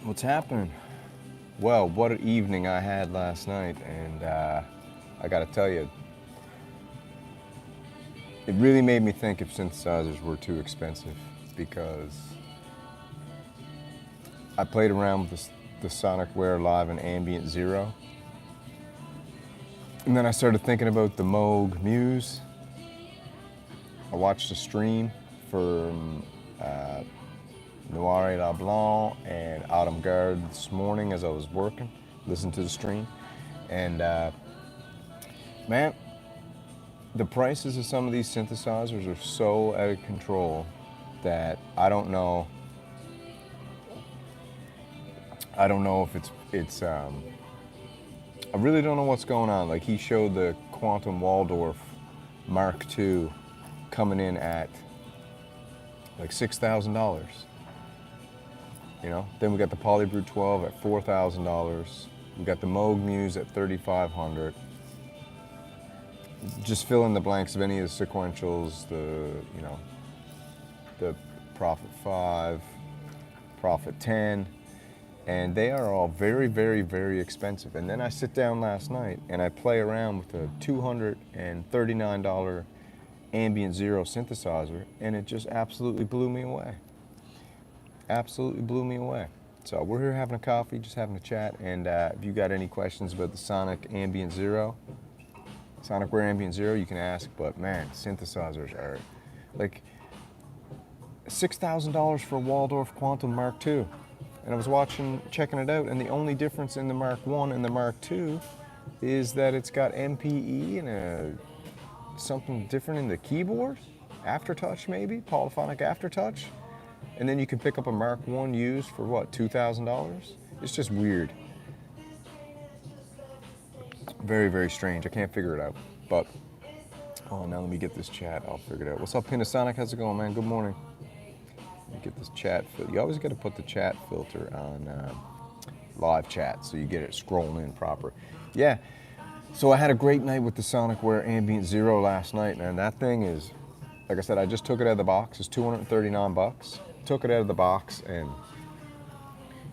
What's happening? Well, what an evening I had last night, and I gotta tell you, it really made me think if synthesizers were too expensive, because I played around with the Sonicware Live and Ambient Zero, and then I started thinking about the Moog Muse. I watched a stream from Noir et La Blanc and Autumn Guard this morning as I was working, listened to the stream, and man, the prices of some of these synthesizers are so out of control that I don't know if it's I really don't know what's going on. Like, he showed the Quantum Waldorf Mark II coming in at like $6,000. You know, then we got the Polybrew 12 at $4,000. We got the Moog Muse at $3,500. Just fill in the blanks of any of the sequentials, the Prophet 5, Prophet 10, and they are all very, very, very expensive. And then I sit down last night and I play around with a $239 Ambient Zero synthesizer, and it just absolutely blew me away. Absolutely blew me away. So we're here having a coffee, just having a chat, and if you got any questions about the Sonicware Ambient Zero, you can ask. But man, synthesizers are like $6,000 for a Waldorf Quantum Mark II. And I was checking it out, and the only difference in the Mark I and the Mark II is that it's got MPE and something different in the keyboard, aftertouch maybe, polyphonic aftertouch. And then you can pick up a Mark I used for what, $2,000? It's just weird. Very, very strange. I can't figure it out. But, oh, now let me get this chat. I'll figure it out. What's up, Panasonic? How's it going, man? Good morning. Let me get this chat filter. You always got to put the chat filter on live chat so you get it scrolling in proper. Yeah. So I had a great night with the Sonicware Ambient Zero last night, man. That thing is, like I said, I just took it out of the box. It's $239. Took it out of the box, and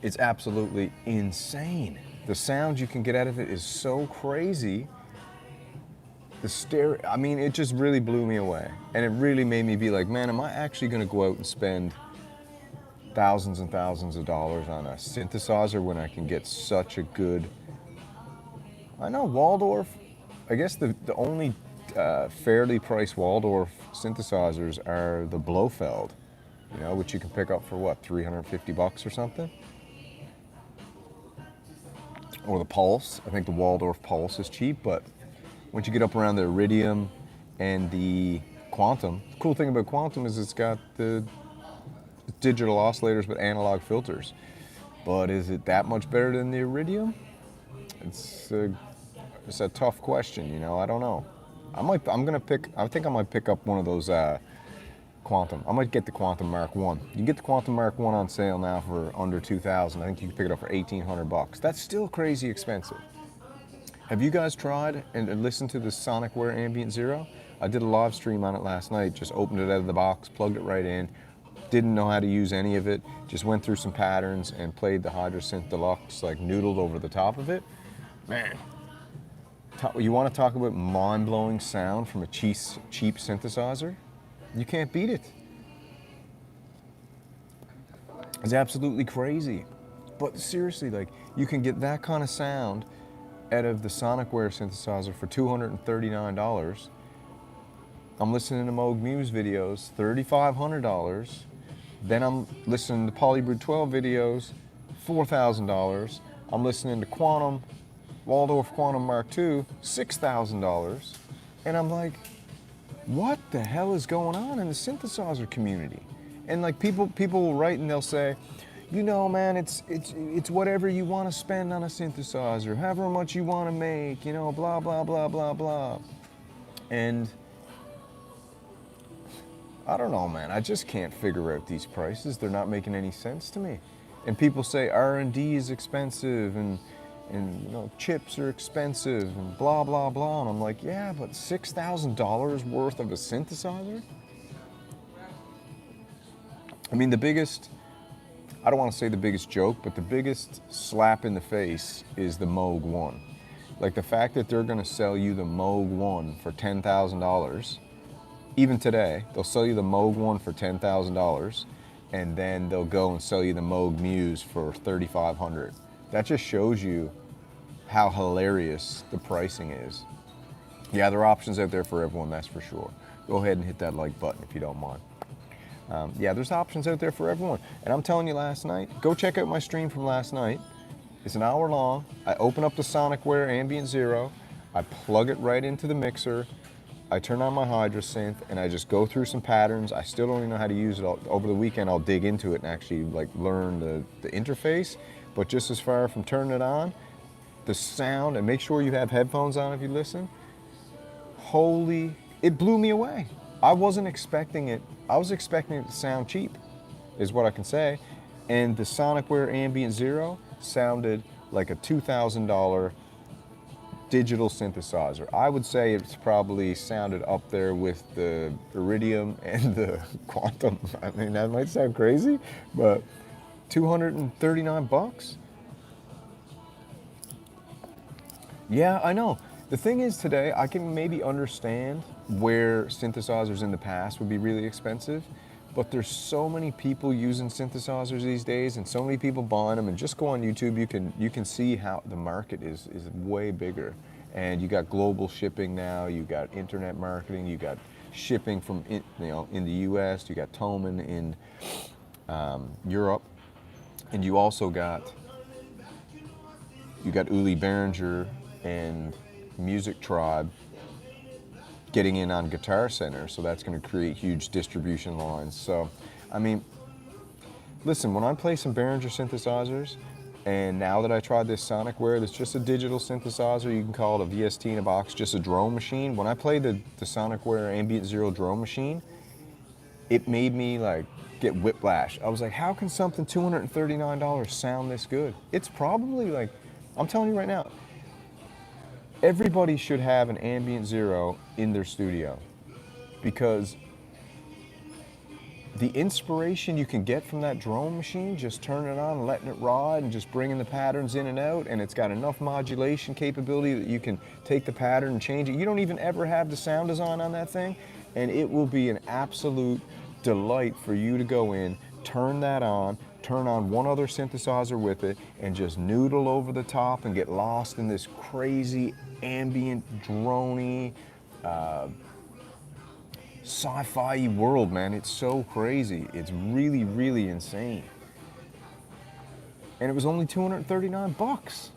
it's absolutely insane. The sound you can get out of it is so crazy. The stereo, I mean, it just really blew me away. And it really made me be like, man, am I actually gonna go out and spend thousands and thousands of dollars on a synthesizer when I can get such a good, I know Waldorf, I guess the only fairly priced Waldorf synthesizers are the Blofeld, you know, which you can pick up for what, $350 or something? Or the Pulse. I think the Waldorf Pulse is cheap, but once you get up around the Iridium and the Quantum, the cool thing about Quantum is it's got the digital oscillators but analog filters. But is it that much better than the Iridium? It's a tough question, you know. I don't know. I think I might pick up one of those Quantum. I might get the Quantum Mark I. You can get the Quantum Mark I on sale now for under $2,000. I think you can pick it up for $1,800. That's still crazy expensive. Have you guys tried and listened to the Sonicware Ambient Zero? I did a live stream on it last night. Just opened it out of the box, plugged it right in. Didn't know how to use any of it. Just went through some patterns and played the Hydrasynth Deluxe, like noodled over the top of it. Man, you want to talk about mind-blowing sound from a cheap synthesizer? You can't beat it. It's absolutely crazy. But seriously, like, you can get that kind of sound out of the Sonicware synthesizer for $239. I'm listening to Moog Muse videos, $3,500. Then I'm listening to Polybrew 12 videos, $4,000. I'm listening to Waldorf Quantum Mark II, $6,000. And I'm like, what the hell is going on in the synthesizer community? And like, people will write and they'll say, you know, man, it's whatever you want to spend on a synthesizer, however much you want to make, you know, blah, blah, blah, blah, blah. And I don't know, man. I just can't figure out these prices. They're not making any sense to me. And people say R&D is expensive and you know, chips are expensive and blah, blah, blah. And I'm like, yeah, but $6,000 worth of a synthesizer? I mean, the biggest I don't want to say the biggest joke, but the biggest slap in the face is the Moog 1. Like the fact that they're going to sell you the Moog 1 for $10,000, even today, they'll sell you the Moog 1 for $10,000, and then they'll go and sell you the Moog Muse for $3,500. That just shows you how hilarious the pricing is. Yeah, there are options out there for everyone, that's for sure. Go ahead and hit that like button if you don't mind. Yeah, there's options out there for everyone. And I'm telling you, last night, go check out my stream from last night. It's an hour long. I open up the Sonicware Ambient Zero. I plug it right into the mixer. I turn on my Hydra synth and I just go through some patterns. I still don't even know how to use it. Over the weekend, I'll dig into it and actually like learn the interface. But just as far from turning it on, the sound, and make sure you have headphones on if you listen. Holy, it blew me away. I wasn't expecting it. I was expecting it to sound cheap, is what I can say. And the Sonicware Ambient Zero sounded like a $2,000 digital synthesizer. I would say it's probably sounded up there with the Iridium and the Quantum. I mean, that might sound crazy, but $239? Yeah, I know. The thing is today, I can maybe understand where synthesizers in the past would be really expensive, but there's so many people using synthesizers these days and so many people buying them, and just go on YouTube, you can see how the market is way bigger. And you got global shipping now, you got internet marketing, you got shipping from in the US, you got Thomann in Europe, and you also got Uli Behringer and Music Tribe getting in on Guitar Center, so that's going to create huge distribution lines. So, I mean, listen, when I play some Behringer synthesizers, and now that I tried this Sonicware, that's just a digital synthesizer, you can call it a VST in a box, just a drone machine. When I played the Sonicware Ambient Zero drone machine, it made me like get whiplash. I was like, how can something $239 sound this good? It's probably like, I'm telling you right now, everybody should have an Ambient Zero in their studio, because the inspiration you can get from that drone machine, just turning it on and letting it ride and just bringing the patterns in and out, and it's got enough modulation capability that you can take the pattern and change it. You don't even ever have the sound design on that thing, and it will be an absolute delight for you to go in, turn that on, turn on one other synthesizer with it, and just noodle over the top and get lost in this crazy ambient droney sci-fi world, man. It's so crazy. It's really, really insane. And it was only 239 bucks.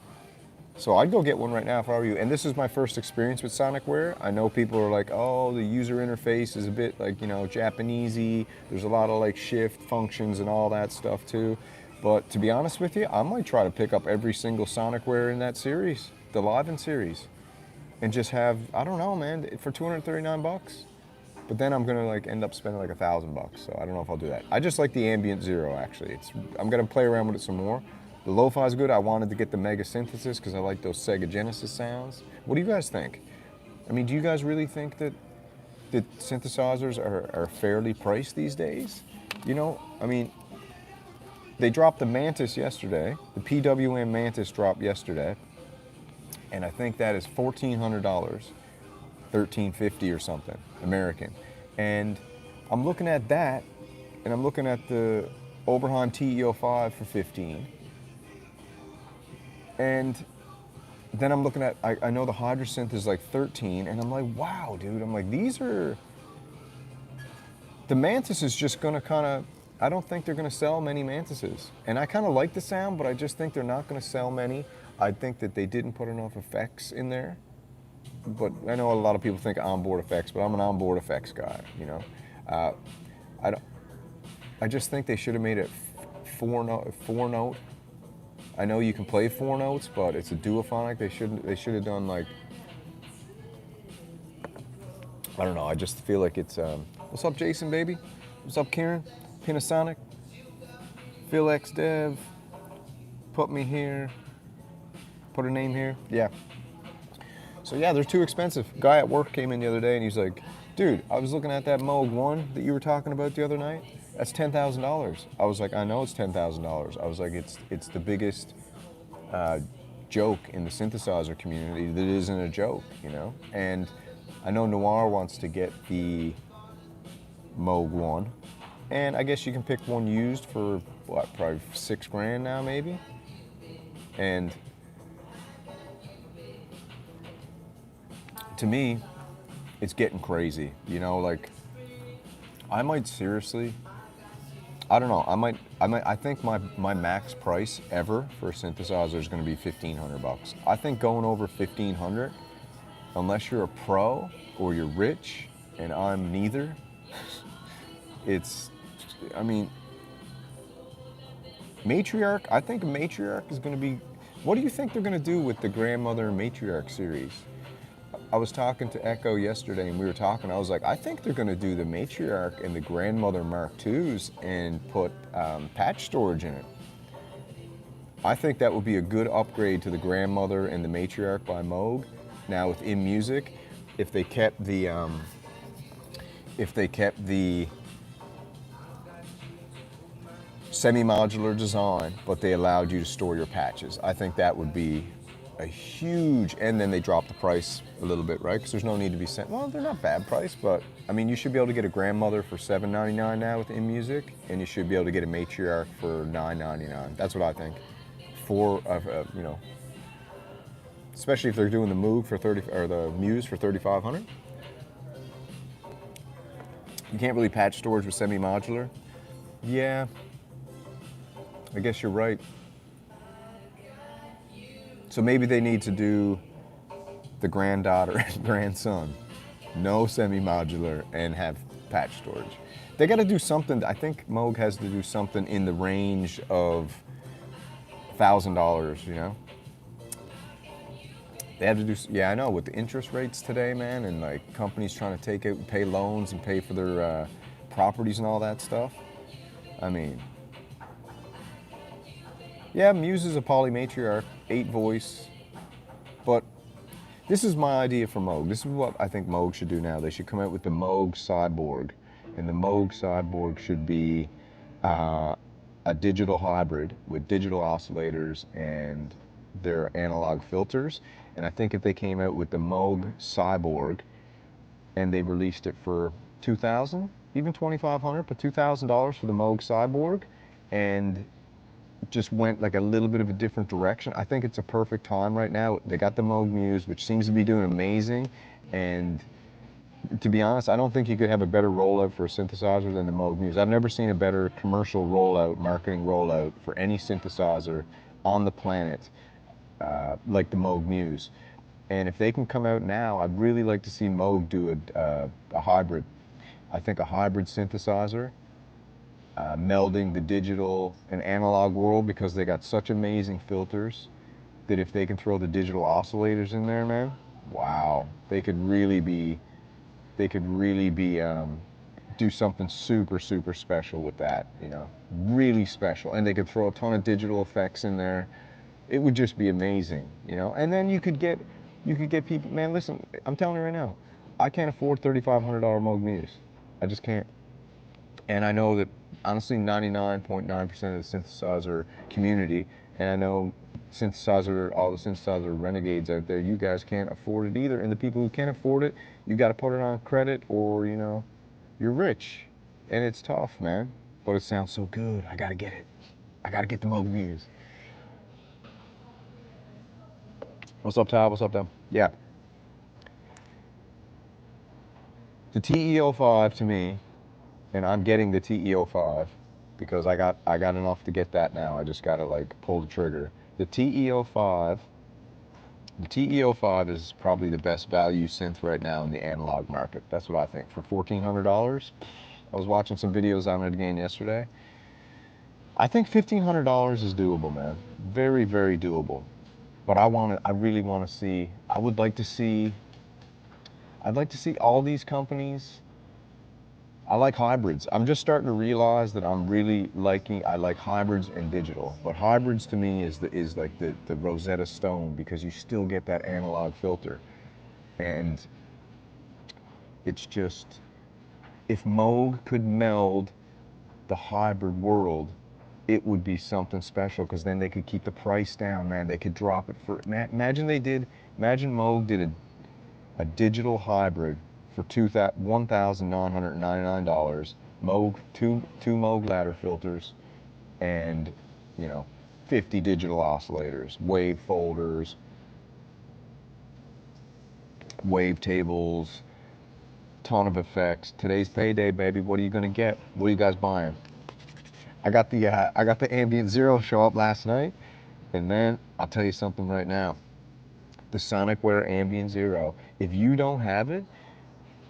So I'd go get one right now if I were you. And this is my first experience with Sonicware. I know people are like, oh, the user interface is a bit like, Japanesey. There's a lot of like shift functions and all that stuff too. But to be honest with you, I might try to pick up every single Sonicware in that series, the Live-In series, and just have, I don't know, man, for 239 bucks. But then I'm gonna like end up spending like $1,000, so I don't know if I'll do that. I just like the Ambient Zero, actually. I'm gonna play around with it some more. The lo-fi is good. I wanted to get the Mega Synthesis because I like those Sega Genesis sounds. What do you guys think? I mean, do you guys really think that synthesizers are fairly priced these days? I mean, they dropped the Mantis yesterday. The PWM Mantis dropped yesterday, and I think that is $1,400, $1,350 or something, American. And I'm looking at that, and I'm looking at the Oberheim TE-05 for $15. And then I'm looking at, I know the Hydra synth is like $13, and I'm like, wow, dude. I'm like, the Mantis is just gonna I don't think they're gonna sell many Mantises. And I kind of like the sound, but I just think they're not gonna sell many. I think that they didn't put enough effects in there. But I know a lot of people think onboard effects, but I'm an onboard effects guy, I just think they should have made it four note. I know you can play 4 notes, but it's a duophonic. They should have done like, I don't know. I just feel like it's what's up, Jason, baby? What's up, Kieran? Panasonic, Phil X Dev, put me here, put a name here. Yeah. So yeah, they're too expensive. Guy at work came in the other day and he's like, Dude, I was looking at that Moog 1 that you were talking about the other night. That's $10,000. I was like, I know it's $10,000. I was like, it's the biggest joke in the synthesizer community that isn't a joke, you know? And I know Noir wants to get the Moog 1. And I guess you can pick one used for, what, probably 6 grand now, maybe? And to me, it's getting crazy, you know, like, I might seriously, I don't know, I think my max price ever for a synthesizer is gonna be 1,500 bucks. I think going over 1,500, unless you're a pro or you're rich, and I'm neither, it's, I mean, Matriarch, I think Matriarch is gonna be, what do you think they're gonna do with the Grandmother and Matriarch series? I was talking to Echo yesterday and we were talking, I was like, I think they're gonna do the Matriarch and the Grandmother Mark IIs and put patch storage in it. I think that would be a good upgrade to the Grandmother and the Matriarch by Moog. Now with In Music, if they kept the semi-modular design, but they allowed you to store your patches, I think that would be a huge, and then they dropped the price a little bit, right? Because there's no need to be sent. Well, they're not bad price, but I mean, you should be able to get a Grandmother for $7.99 now with In Music, and you should be able to get a Matriarch for $9.99. That's what I think. You know, especially if they're doing the Moog for 30 or the Muse for 3,500. You can't really patch storage with semi-modular. Yeah, I guess you're right. So maybe they need to do the granddaughter and grandson, no semi-modular, and have patch storage. They got to do something. I think Moog has to do something in the range of $1,000. You know, they have to do. Yeah, I know. With the interest rates today, man, and like companies trying to take it, pay loans, and pay for their properties and all that stuff. I mean, yeah, Muse is a poly matriarch, 8 voice, but this is my idea for Moog. This is what I think Moog should do now. They should come out with the Moog Cyborg, and the Moog Cyborg should be a digital hybrid with digital oscillators and their analog filters. And I think if they came out with the Moog Cyborg and they released it for $2,000, even $2,500, but $2,000 for the Moog Cyborg, and just went like a little bit of a different direction. I think it's a perfect time right now. They got the Moog Muse, which seems to be doing amazing. And to be honest, I don't think you could have a better rollout for a synthesizer than the Moog Muse. I've never seen a better commercial rollout, marketing rollout for any synthesizer on the planet like the Moog Muse. And if they can come out now, I'd really like to see Moog do a hybrid. I think a hybrid synthesizer, melding the digital and analog world, because they got such amazing filters that if they can throw the digital oscillators in there, man, wow, they could really be do something super, super special with that, you know, really special. And they could throw a ton of digital effects in there. It would just be amazing, you know. And then you could get people, man, listen, I'm telling you right now, I can't afford $3,500 Moog Muse. I just can't. And I know that honestly 99.9% of the synthesizer community, and I know all the synthesizer renegades out there, you guys can't afford it either. And the people who can't afford it, you got to put it on credit, or you know, you're rich, and it's tough, man. But it sounds so good. I gotta get it. I gotta get the Moog Muse. What's up, Tal? What's up, Tal? Yeah. The TE-05 to me, and I'm getting the TE-05 because I got enough to get that now. I just gotta like pull the trigger. The TE-05 is probably the best value synth right now in the analog market. That's what I think. For $1,400, I was watching some videos on it again yesterday. I think $1,500 is doable, man. Very, very doable. But I really want to see, I'd like to see all these companies. I like hybrids. I'm just starting to realize that I like hybrids and digital. But hybrids to me is like the Rosetta Stone, because you still get that analog filter. And It's just, if Moog could meld the hybrid world, it would be something special, because then they could keep the price down, man. They could drop it for, imagine Moog did a digital hybrid for $1,999. Moog, two Moog ladder filters, and, you know, 50 digital oscillators, wave folders, wave tables, ton of effects. Today's payday, baby. What are you gonna get? What are you guys buying? I got the Ambient Zero show up last night, and man, I'll tell you something right now. The Sonicware Ambient Zero. If you don't have it,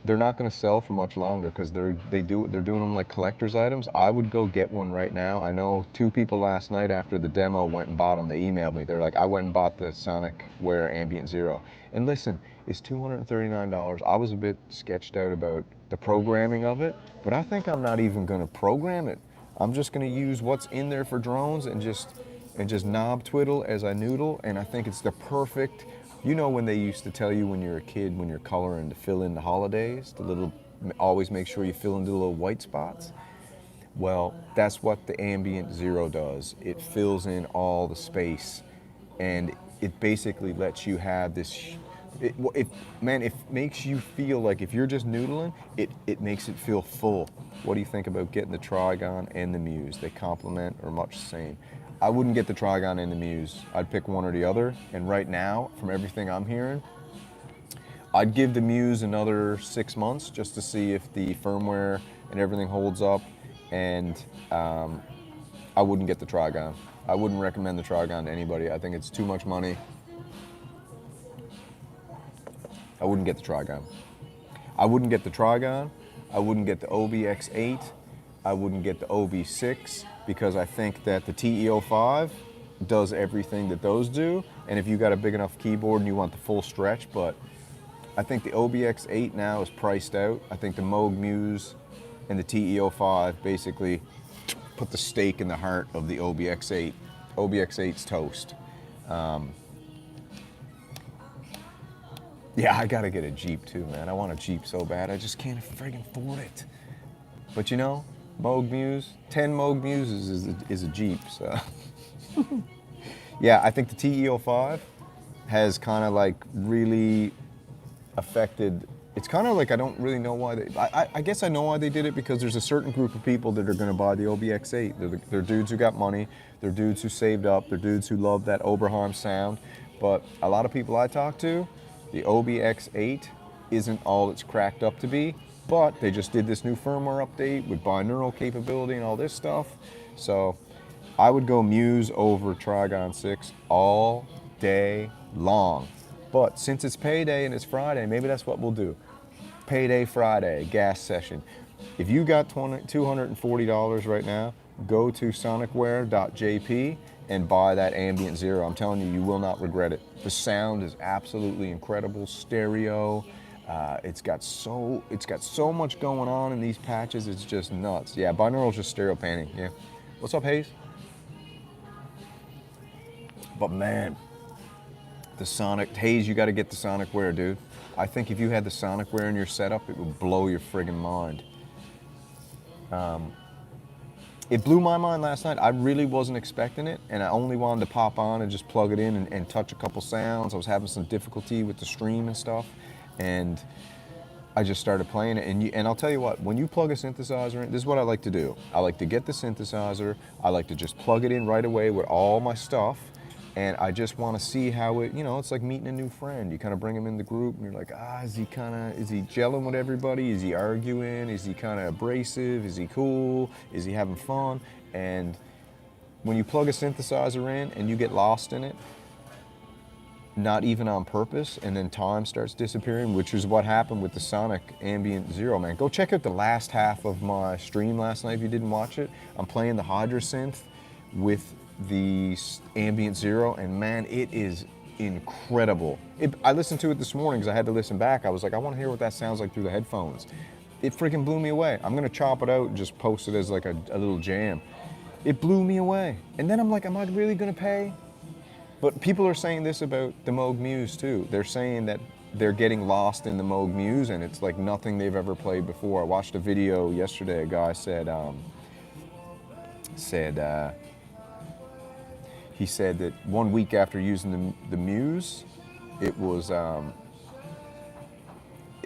they're not going to sell for much longer, because they're doing them like collector's items. I would go get one right now. I know 2 people last night after the demo went and bought them. They emailed me. They're like, I went and bought the Sonicware Ambient Zero. And listen, it's $239. I was a bit sketched out about the programming of it, but I think I'm not even going to program it. I'm just going to use what's in there for drones and just knob twiddle as I noodle. And I think it's the perfect. You know, when they used to tell you when you're a kid, when you're coloring, to fill in the holidays, always make sure you fill in the little white spots? Well, that's what the Ambient Zero does. It fills in all the space, and it basically lets you have this, it makes you feel like, if you're just noodling, it makes it feel full. What do you think about getting the Trigon and the Muse? They complement, or much the same. I wouldn't get the Trigon and the Muse. I'd pick one or the other. And right now, from everything I'm hearing, I'd give the Muse another 6 months just to see if the firmware and everything holds up. And I wouldn't get the Trigon. I wouldn't recommend the Trigon to anybody. I think it's too much money. I wouldn't get the Trigon. I wouldn't get the Trigon. I wouldn't get the OBX8. I wouldn't get the OB6, because I think that the TE-05 does everything that those do. And if you got a big enough keyboard and you want the full stretch, but I think the OBX8 now is priced out. I think the Moog Muse and the TE-05 basically put the stake in the heart of the OBX8. OBX8's toast. Yeah, I gotta get a Jeep too, man. I want a Jeep so bad. I just can't friggin' afford it. But you know, Moog Muse, 10 Moog Muses is a Jeep, so. Yeah, I think the TE-05 has kind of like really affected, it's kind of like, I don't really know why I guess I know why they did it, because there's a certain group of people that are gonna buy the OBX8. They're dudes who got money, they're dudes who saved up, they're dudes who love that Oberheim sound. But a lot of people I talk to, the OBX8 isn't all it's cracked up to be. But they just did this new firmware update with binaural capability and all this stuff. So I would go Muse over Trigon 6 all day long. But since it's payday and it's Friday, maybe that's what we'll do. Payday Friday, gas session. If you got $240 right now, go to sonicware.jp and buy that Ambient Zero. I'm telling you, you will not regret it. The sound is absolutely incredible, stereo. It's got so much going on in these patches. It's just nuts. Yeah, binaural's just stereo panning. Yeah. What's up, Hayes? But man, the Hayes, you got to get the Sonicware, dude. I think if you had the Sonicware in your setup, it would blow your friggin' mind. It blew my mind last night. I really wasn't expecting it, and I only wanted to pop on and just plug it in and touch a couple sounds. I was having some difficulty with the stream and stuff, and I just started playing it. And I'll tell you what, when you plug a synthesizer in, this is what I like to do. I like to get the synthesizer. I like to just plug it in right away with all my stuff, and I just want to see how it, it's like meeting a new friend. You kind of bring him in the group, and you're like, is he gelling with everybody? Is he arguing? Is he kind of abrasive? Is he cool? Is he having fun? And when you plug a synthesizer in and you get lost in it, not even on purpose, and then time starts disappearing, which is what happened with the Sonic Ambient Zero, man. Go check out the last half of my stream last night if you didn't watch it. I'm playing the Hydra synth with the Ambient Zero, and man, it is incredible. I listened to it this morning because I had to listen back. I was like, I want to hear what that sounds like through the headphones. It freaking blew me away. I'm gonna chop it out and just post it as like a little jam. It blew me away. And then I'm like, am I really gonna pay? But people are saying this about the Moog Muse too. They're saying that they're getting lost in the Moog Muse, and it's like nothing they've ever played before. I watched a video yesterday. A guy said he said that 1 week after using the Muse, it was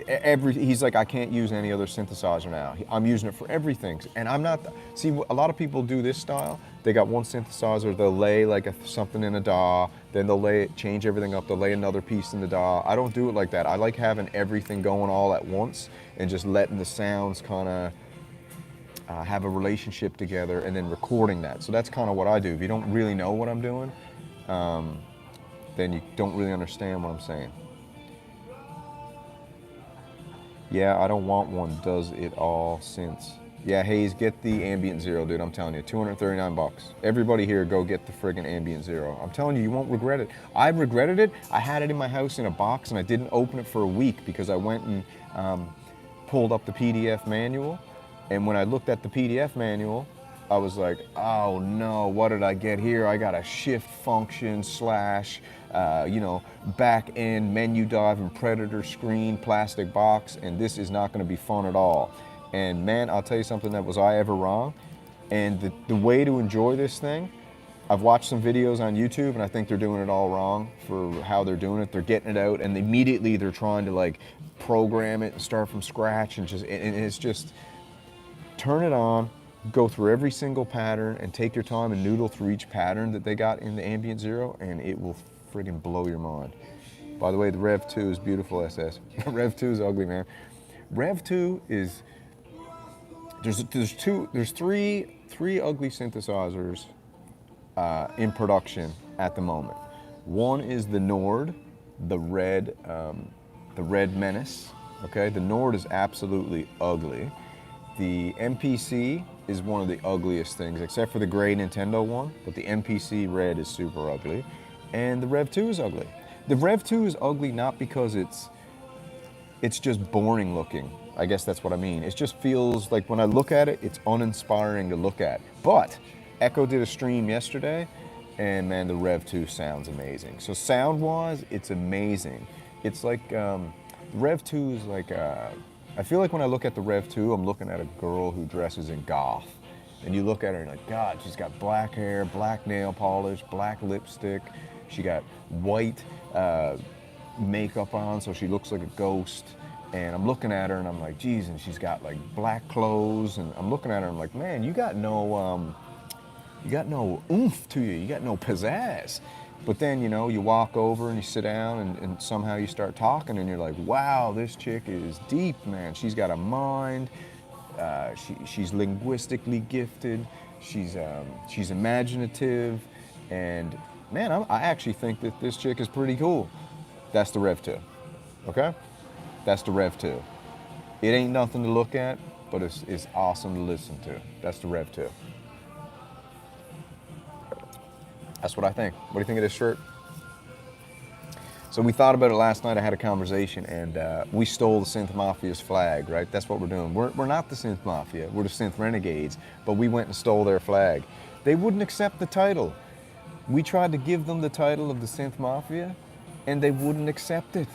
he's like, I can't use any other synthesizer now. I'm using it for everything. And I'm not, see, a lot of people do this style. They got one synthesizer, they'll lay like something in a DAW, then they'll change everything up, they'll lay another piece in the DAW. I don't do it like that. I like having everything going all at once and just letting the sounds kind of have a relationship together and then recording that. So that's kind of what I do. If you don't really know what I'm doing, then you don't really understand what I'm saying. Yeah, I don't want one. Does it all synths? Yeah, Hayes, get the Ambient Zero, dude. I'm telling you, 239 bucks. Everybody here, go get the friggin' Ambient Zero. I'm telling you, you won't regret it. I regretted it. I had it in my house in a box, and I didn't open it for a week because I went and pulled up the PDF manual. And when I looked at the PDF manual, I was like, oh no, what did I get here? I got a shift function slash, back end menu dive and predator screen plastic box, and this is not gonna be fun at all. And man, I'll tell you something, that was I ever wrong. And the way to enjoy this thing, I've watched some videos on YouTube and I think they're doing it all wrong for how they're doing it. They're getting it out and immediately they're trying to like program it and start from scratch and it's just, turn it on, go through every single pattern and take your time and noodle through each pattern that they got in the Ambient Zero, and it will friggin' blow your mind. By the way, the Rev 2 is beautiful, SS. Rev 2 is ugly, man. Rev 2 is, there's three ugly synthesizers in production at the moment. One is the Nord, the red Menace. Okay, the Nord is absolutely ugly. The MPC is one of the ugliest things, except for the gray Nintendo one, but the MPC red is super ugly. And the Rev 2 is ugly. The Rev 2 is ugly not because it's just boring looking. I guess that's what I mean. It just feels like when I look at it, it's uninspiring to look at. But Echo did a stream yesterday, and man, the Rev 2 sounds amazing. So sound-wise, it's amazing. It's like, Rev 2 is like, I feel like when I look at the Rev 2, I'm looking at a girl who dresses in goth. And you look at her and you're like, God, she's got black hair, black nail polish, black lipstick. She got white makeup on, so she looks like a ghost. And I'm looking at her and I'm like, geez, and she's got like black clothes. And I'm looking at her and I'm like, man, you got no oomph to you. You got no pizzazz. But then, you walk over and you sit down and somehow you start talking and you're like, wow, this chick is deep, man. She's got a mind. She's linguistically gifted. She's imaginative. And man, I actually think that this chick is pretty cool. That's the Rev 2, okay? That's the Rev 2. It ain't nothing to look at, but it's awesome to listen to. That's the Rev 2. That's what I think. What do you think of this shirt? So we thought about it last night. I had a conversation, and we stole the Synth Mafia's flag, right? That's what we're doing. We're not the Synth Mafia. We're the Synth Renegades, but we went and stole their flag. They wouldn't accept the title. We tried to give them the title of the Synth Mafia, and they wouldn't accept it.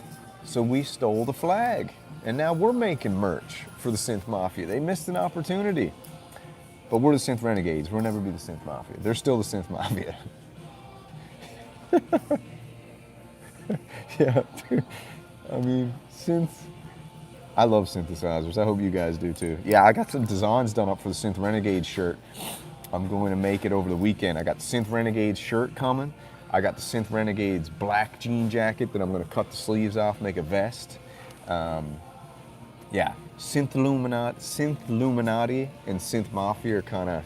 So we stole the flag, and now we're making merch for the Synth Mafia. They missed an opportunity. But we're the Synth Renegades. We'll never be the Synth Mafia. They're still the Synth Mafia. Yeah, dude. I mean, synths. I love synthesizers. I hope you guys do too. Yeah, I got some designs done up for the Synth Renegade shirt. I'm going to make it over the weekend. I got the Synth Renegade shirt coming. I got the Synth Renegade's black jean jacket that I'm going to cut the sleeves off, make a vest. Yeah, Synth Illuminati and Synth Mafia are kind of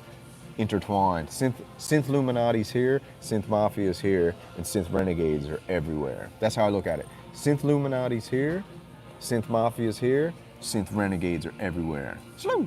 intertwined. Synth Illuminati's here, Synth Mafia's here, and Synth Renegades are everywhere. That's how I look at it. Synth Illuminati's here, Synth Mafia's here, Synth Renegades are everywhere. Slow.